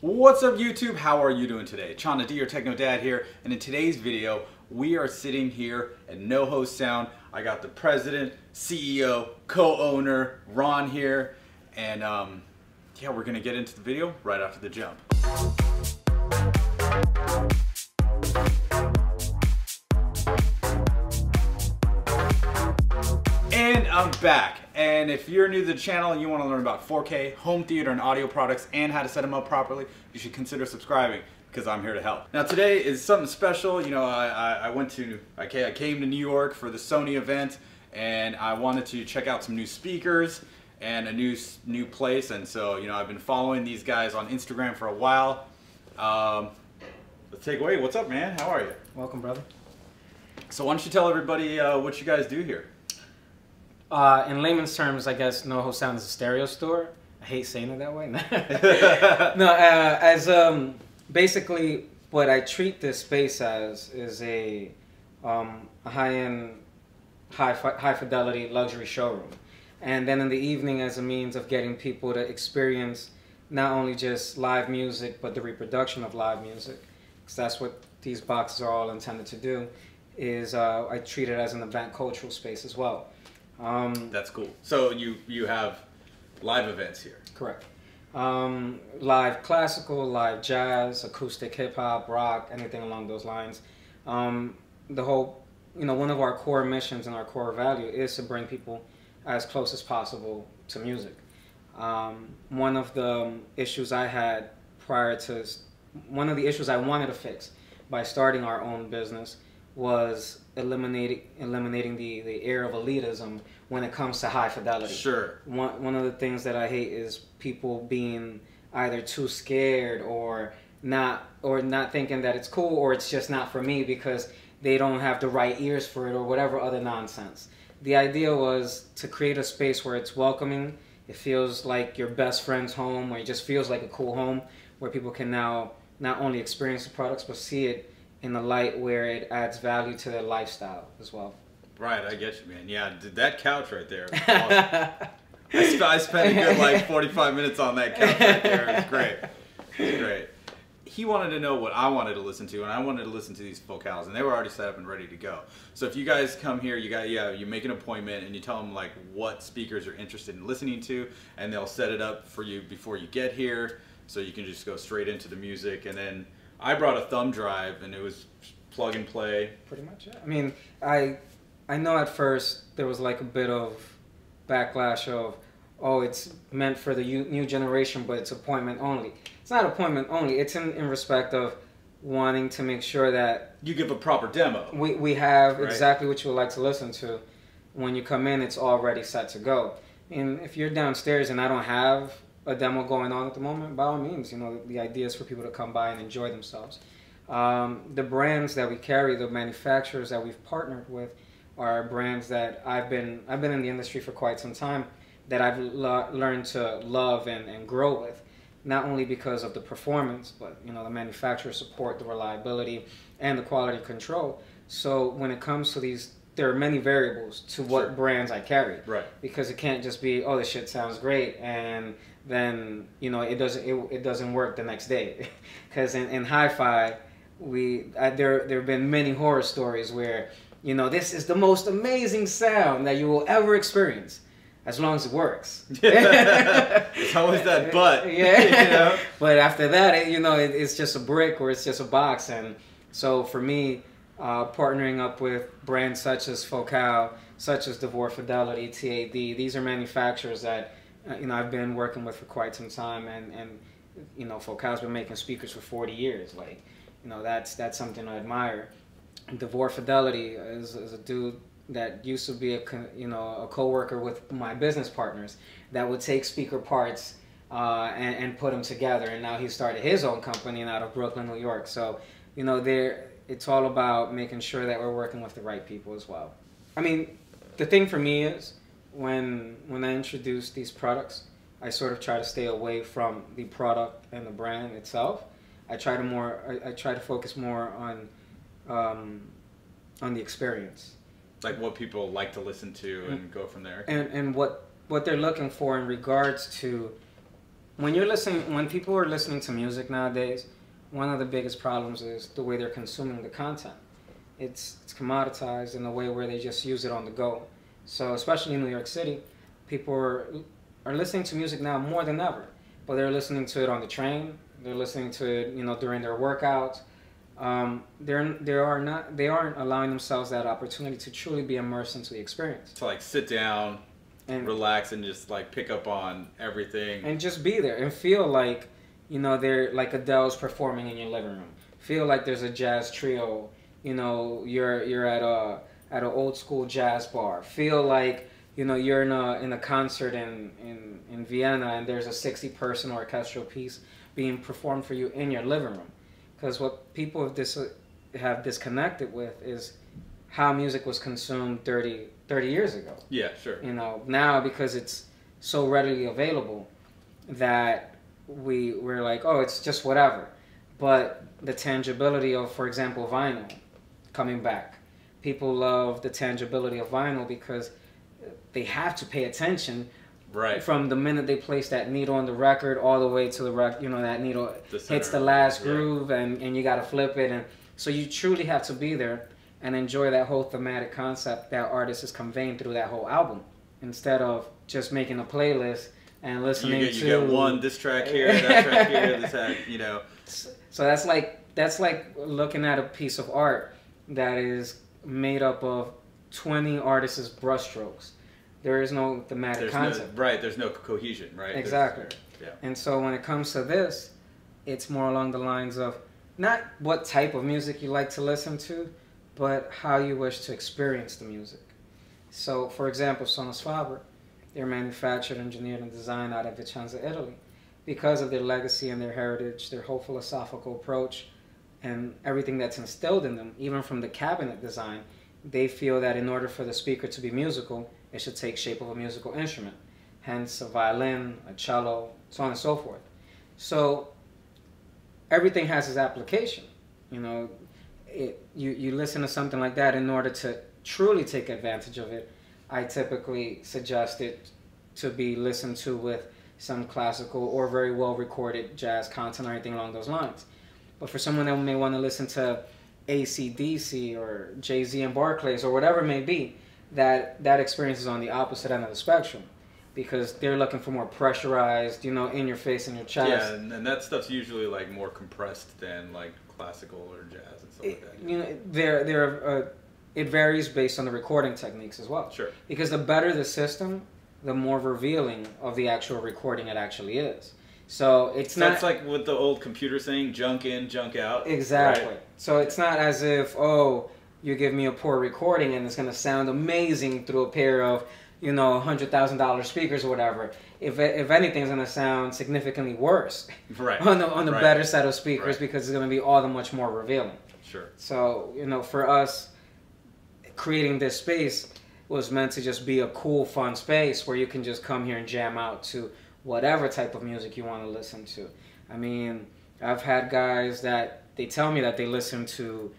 What's up YouTube? How are you doing today? Chana D, your Techno Dad here, and in today's video, we are sitting here at NoHo Sound. I got the president, CEO, co-owner, Ron here, and yeah, we're gonna get into the video right after the jump. And I'm back. And if you're new to the channel and you want to learn about 4K, home theater, and audio products and how to set them up properly, you should consider subscribing because I'm here to help. Now today is something special. You know, I came to New York for the Sony event and I wanted to check out some new speakers and a new place. And so, you know, I've been following these guys on Instagram for a while. Let's take away. What's up, man? How are you? Welcome, brother. So why don't you tell everybody what you guys do here? In layman's terms, I guess NoHo Sound is a stereo store. I hate saying it that way. No, basically what I treat this space as is a high-end, high fidelity luxury showroom, and then in the evening as a means of getting people to experience not only just live music but the reproduction of live music, because that's what these boxes are all intended to do. Is I treat it as an event cultural space as well. That's cool. So you have live events here. Correct. Live classical, live jazz, acoustic hip hop, rock, anything along those lines. The whole, you know, one of our core missions and our core value is to bring people as close as possible to music. One of the issues I had one of the issues I wanted to fix by starting our own business was eliminating the air of elitism when it comes to high fidelity. Sure. One of the things that I hate is people being either too scared or not thinking that it's cool, or it's just not for me because they don't have the right ears for it or whatever other nonsense. The idea was to create a space where it's welcoming. It feels like your best friend's home, or it just feels like a cool home where people can now not only experience the products but see it in a light where it adds value to their lifestyle as well. Right, I get you, man. Yeah, that couch right there. Awesome. I spent a good like 45 minutes on that couch right there. It was great. It was great. He wanted to know what I wanted to listen to, and I wanted to listen to these vocals, and they were already set up and ready to go. So if you guys come here, you make an appointment and you tell them like what speakers you're interested in listening to, and they'll set it up for you before you get here, so you can just go straight into the music. And then I brought a thumb drive, and it was plug and play. Pretty much, yeah. I mean, I know at first there was like a bit of backlash of, oh, it's meant for the new generation, but it's appointment only. It's not appointment only. It's in respect of wanting to make sure that you give a proper demo. We have right? Exactly what you would like to listen to. When you come in, it's already set to go. And if you're downstairs and I don't have a demo going on at the moment, by all means, you know, the idea is for people to come by and enjoy themselves. The brands that we carry, the manufacturers that we've partnered with, are brands that I've been in the industry for quite some time, that I've learned to love and grow with, not only because of the performance, but you know, the manufacturer support, the reliability, and the quality control. So when it comes to these, there are many variables to what Sure. brands I carry, right? Because it can't just be, oh, this shit sounds great, and then you know it doesn't work the next day. Because in hi-fi, there have been many horror stories where, you know, this is the most amazing sound that you will ever experience, as long as it works. It's always that but. Yeah. You know? But after that, it's just a brick or it's just a box. And so for me, partnering up with brands such as Focal, such as Devore Fidelity, TAD, these are manufacturers that you know, I've been working with for quite some time, and you know, Focal's been making speakers for 40 years. Like, you know, that's something I admire. Devore Fidelity is a dude that used to be a co-worker with my business partners that would take speaker parts and put them together, and now he started his own company out of Brooklyn, New York. So, you know, it's all about making sure that we're working with the right people as well. I mean, the thing for me is when I introduce these products, I sort of try to stay away from the product and the brand itself. I try to focus more on the experience. Like what people like to listen to and go from there. And what they're looking for in regards to when people are listening to music nowadays, one of the biggest problems is the way they're consuming the content. It's commoditized in a way where they just use it on the go. So especially in New York City, people are listening to music now more than ever. But they're listening to it on the train. They're listening to it, during their workouts. They aren't allowing themselves that opportunity to truly be immersed into the experience. To like sit down and relax and just like pick up on everything. And just be there and feel like, they're like Adele's performing in your living room. Feel like there's a jazz trio. You're at an old school jazz bar. Feel like you're in a concert in Vienna and there's a 60-person orchestral piece being performed for you in your living room. Because what people have disconnected with is how music was consumed 30 years ago. Yeah, sure. Now because it's so readily available that we're like, oh, it's just whatever. But the tangibility of, for example, vinyl coming back. People love the tangibility of vinyl because they have to pay attention from the minute they place that needle on the record all the way to the that needle hits the last groove and you got to flip it. And so you truly have to be there and enjoy that whole thematic concept that artist is conveying through that whole album, instead of just making a playlist and listening to... You got one, this track here, that track here, this that, So that's like looking at a piece of art that is made up of 20 artists' brushstrokes. There is no thematic concept. There's no cohesion, right? Exactly. And so when it comes to this, it's more along the lines of not what type of music you like to listen to, but how you wish to experience the music. So, for example, Sonus Fabur, they're manufactured, engineered, and designed out of Vicenza, Italy. Because of their legacy and their heritage, their whole philosophical approach, and everything that's instilled in them, even from the cabinet design, they feel that in order for the speaker to be musical, it should take shape of a musical instrument. Hence a violin, a cello, so on and so forth. So everything has its application. You listen to something like that, in order to truly take advantage of it, I typically suggest it to be listened to with some classical or very well recorded jazz content or anything along those lines. But for someone that may want to listen to AC/DC or Jay-Z and Barclays or whatever it may be, that experience is on the opposite end of the spectrum, because they're looking for more pressurized, in your face, in your chest. Yeah, and that stuff's usually like more compressed than like classical or jazz and stuff like that. It varies based on the recording techniques as well. Sure. Because the better the system, the more revealing of the actual recording it actually is. So it's not... That's like with the old computer saying, junk in, junk out. Exactly. Right? So it's not as if, you give me a poor recording and it's going to sound amazing through a pair of, $100,000 speakers or whatever. If anything, it's going to sound significantly worse on the better set of speakers, because it's going to be all the much more revealing. Sure. So, for us, creating this space was meant to just be a cool, fun space where you can just come here and jam out to whatever type of music you want to listen to. I mean, I've had guys that they tell me that they listen to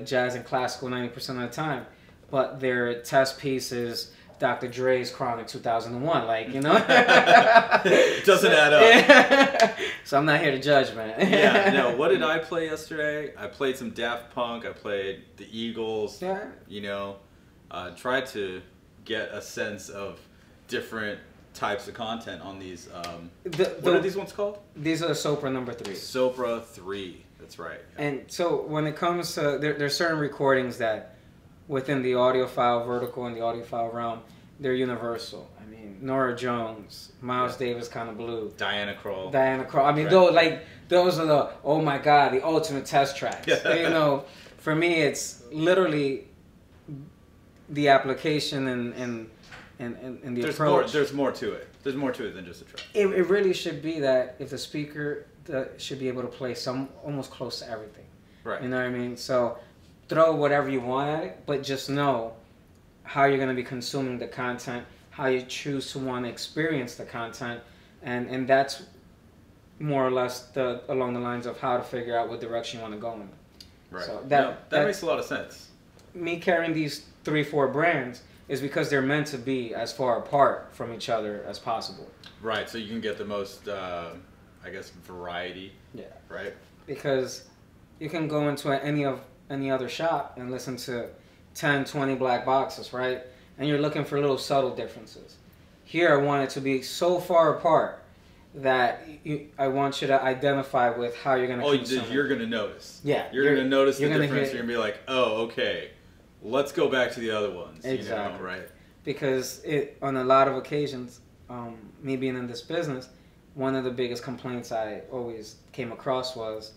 jazz and classical 90% of the time, but their test piece is Dr. Dre's Chronic 2001, It doesn't add up. So I'm not here to judge, man. Yeah, no. What did I play yesterday? I played some Daft Punk. I played the Eagles. Yeah. Tried to get a sense of different types of content on these. What are these ones called? These are Sopra number 3. Sopra 3. That's right. Yeah. And so when it comes to there's certain recordings that within the audiophile vertical and the audiophile realm, they're universal. I mean, Norah Jones, Miles Davis kind of blue. Diana Krall. I mean, those are the, oh my God, the ultimate test tracks. For me, it's literally the application and the approach. There's more to it. There's more to it than just a track. It really should be that if the speaker should be able to play almost close to everything. Right. You know what I mean? So throw whatever you want at it, but just know how you're going to be consuming the content, how you choose to want to experience the content, and that's more or less along the lines of how to figure out what direction you want to go in. Right. So that makes a lot of sense. Me carrying these 3-4 brands is because they're meant to be as far apart from each other as possible. Right, so you can get the most, I guess, variety. Yeah. Right? Because you can go into any other shop and listen to 10, 20 black boxes, right? And you're looking for little subtle differences. Here, I want it to be so far apart that I want you to identify with how you're going to consume it. You're going to notice. Yeah. You're going to notice the difference. You're going to be like, oh, okay, let's go back to the other ones. Exactly. You know, right? Because on a lot of occasions, me being in this business, one of the biggest complaints I always came across was,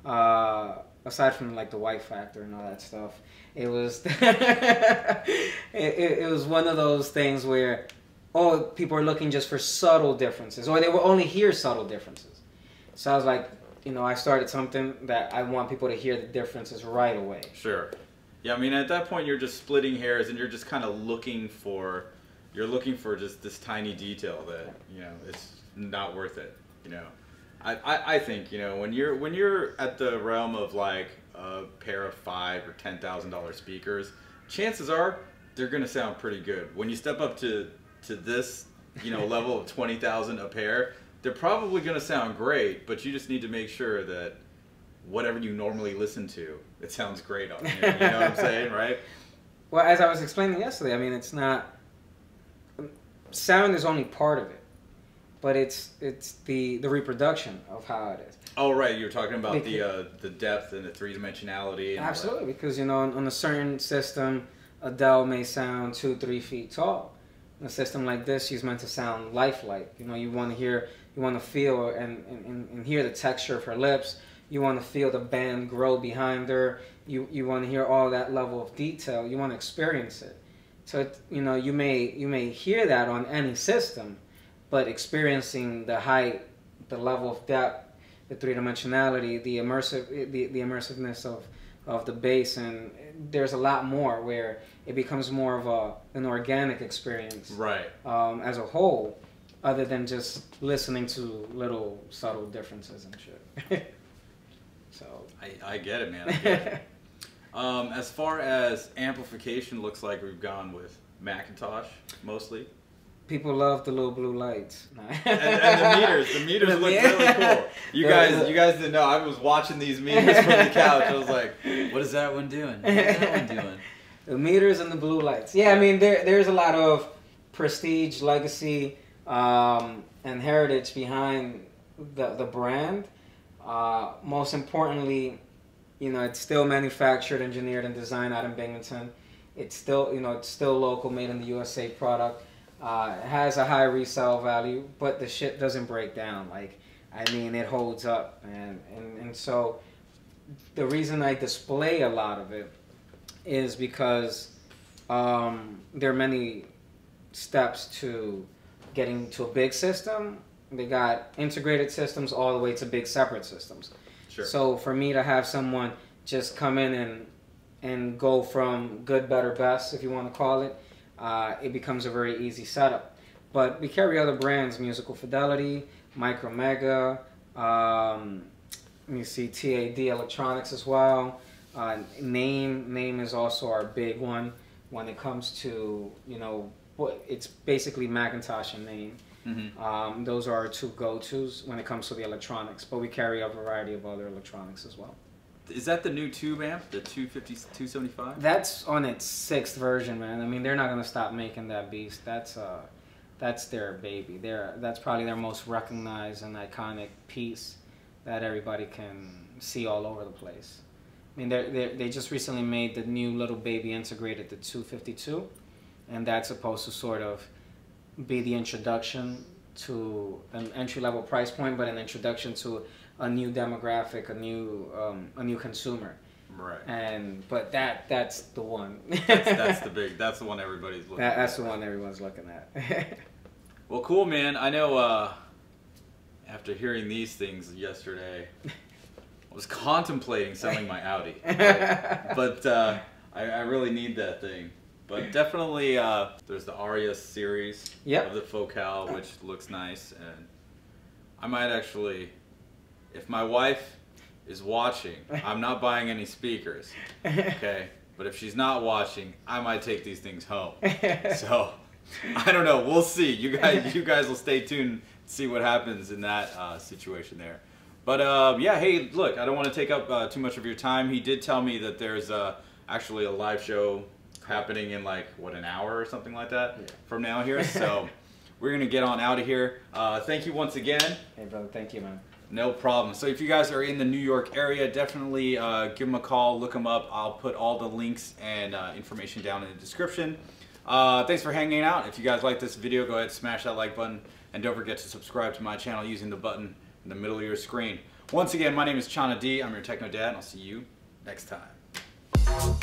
aside from like the white factor and all that stuff, it was it was one of those things where, oh, people are looking just for subtle differences, or they will only hear subtle differences. So I was like, I started something that I want people to hear the differences right away. Sure. Yeah, I mean, at that point, you're just splitting hairs, and you're just kind of looking for just this tiny detail that, it's not worth it, I think, when you're at the realm of like a pair of $5,000 or $10,000 speakers, chances are they're going to sound pretty good. When you step up to this, level of 20,000 a pair, they're probably going to sound great, but you just need to make sure that whatever you normally listen to, it sounds great on here. You know what I'm saying, right? Well, as I was explaining yesterday, I mean, it's not, sound is only part of it, but it's the reproduction of how it is. Oh, right. You were talking about the depth and the three-dimensionality. And absolutely, because, on a certain system, Adele may sound 2-3 feet tall. In a system like this, she's meant to sound lifelike. You want to feel and hear the texture of her lips. You want to feel the band grow behind her. You want to hear all that level of detail. You want to experience it. So you may hear that on any system, but experiencing the height, the level of depth, the three-dimensionality, the immersiveness of the bass, and there's a lot more where it becomes more of an organic experience, right? As a whole, other than just listening to little subtle differences and shit. So I get it, man. I get it. As far as amplification, looks like we've gone with McIntosh mostly. People love the little blue lights. and the meters look really cool. You guys didn't know. I was watching these meters from the couch. I was like, what is that one doing? What is that one doing? The meters and the blue lights. Yeah, I mean, there's a lot of prestige, legacy, and heritage behind the brand. Most importantly, it's still manufactured, engineered, and designed out in Binghamton. It's still, it's still local, made in the USA product. It has a high resale value, but the shit doesn't break down. Like, I mean, it holds up, and so the reason I display a lot of it is because there are many steps to getting to a big system. They got integrated systems all the way to big separate systems. Sure. So for me to have someone just come in and go from good, better, best, if you want to call it, it becomes a very easy setup. But we carry other brands: Musical Fidelity, Micro Mega, let me see, TAD Electronics as well. Name is also our big one when it comes to, it's basically McIntosh and Name. Mm-hmm. Those are our two go-tos when it comes to the electronics, but we carry a variety of other electronics as well. Is that the new tube amp, the 275? That's on its 6th version, man. I mean, they're not going to stop making that beast. That's their baby. That's probably their most recognized and iconic piece that everybody can see all over the place. I mean, they just recently made the new little baby integrated, the 252, and that's supposed to sort of be the introduction to an entry-level price point, but an introduction to a new demographic, a new consumer. Right. But that's the one. that's the one everybody's looking at. That's the one everyone's looking at. Well, cool, man. I know after hearing these things yesterday, I was contemplating selling my Audi. But I really need that thing. But definitely, there's the Aria series of the Focal, which looks nice. And I might actually, if my wife is watching, I'm not buying any speakers, okay? But if she's not watching, I might take these things home. So I don't know. We'll see. You guys will stay tuned and see what happens in that situation there. But yeah, hey, look, I don't want to take up too much of your time. He did tell me that there's actually a live show happening in like, what, an hour or something like that from now here. So we're going to get on out of here. Thank you once again. Hey, brother. Thank you, man. No problem. So if you guys are in the New York area, definitely give them a call, look them up. I'll put all the links and information down in the description. Thanks for hanging out. If you guys like this video, go ahead, smash that like button. And don't forget to subscribe to my channel using the button in the middle of your screen. Once again, my name is Chana D. I'm your Techno Dad, and I'll see you next time.